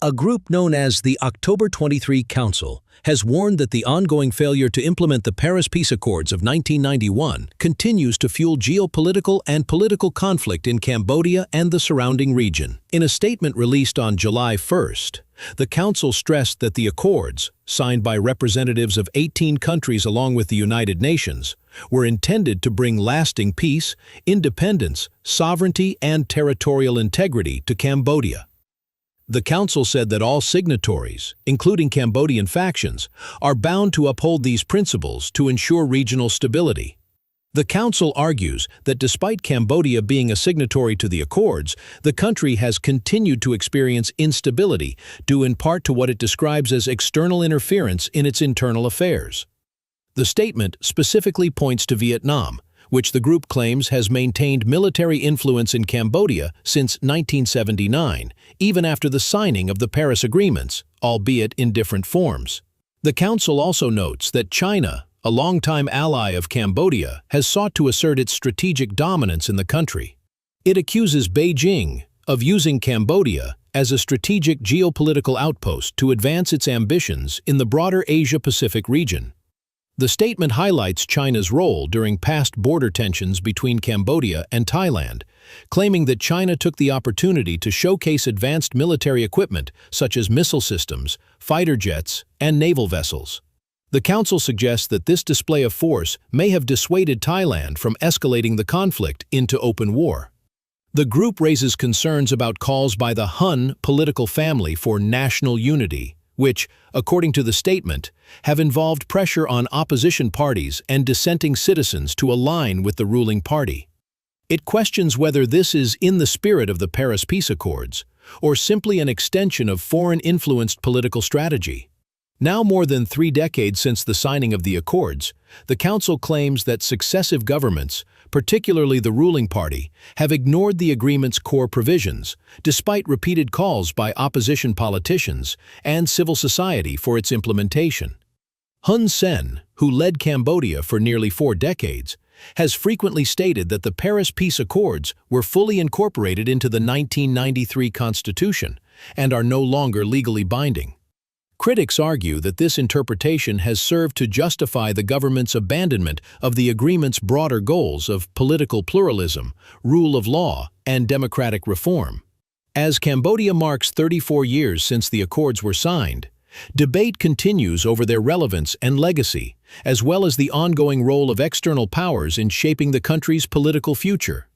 A group known as the October 23 Council has warned that the ongoing failure to implement the Paris Peace Accords of 1991 continues to fuel geopolitical and political conflict in Cambodia and the surrounding region. In a statement released on July 1st, the Council stressed that the accords, signed by representatives of 18 countries along with the United Nations, were intended to bring lasting peace, independence, sovereignty, and territorial integrity to Cambodia. The Council said that all signatories, including Cambodian factions, are bound to uphold these principles to ensure regional stability. The Council argues that despite Cambodia being a signatory to the accords, the country has continued to experience instability due in part to what it describes as external interference in its internal affairs. The statement specifically points to Vietnam, which the group claims has maintained military influence in Cambodia since 1979, even after the signing of the Paris Agreements, albeit in different forms. The Council also notes that China, a longtime ally of Cambodia, has sought to assert its strategic dominance in the country. It accuses Beijing of using Cambodia as a strategic geopolitical outpost to advance its ambitions in the broader Asia-Pacific region. The statement highlights China's role during past border tensions between Cambodia and Thailand, claiming that China took the opportunity to showcase advanced military equipment such as missile systems, fighter jets, and naval vessels. The Council suggests that this display of force may have dissuaded Thailand from escalating the conflict into open war. The group raises concerns about calls by the Hun political family for national unity, which, according to the statement, have involved pressure on opposition parties and dissenting citizens to align with the ruling party. It questions whether this is in the spirit of the Paris Peace Accords, or simply an extension of foreign-influenced political strategy. Now more than 3 decades since the signing of the accords, the Council claims that successive governments, particularly the ruling party, have ignored the agreement's core provisions, despite repeated calls by opposition politicians and civil society for its implementation. Hun Sen, who led Cambodia for nearly 4 decades, has frequently stated that the Paris Peace Accords were fully incorporated into the 1993 Constitution and are no longer legally binding. Critics argue that this interpretation has served to justify the government's abandonment of the agreement's broader goals of political pluralism, rule of law, and democratic reform. As Cambodia marks 34 years since the accords were signed, debate continues over their relevance and legacy, as well as the ongoing role of external powers in shaping the country's political future.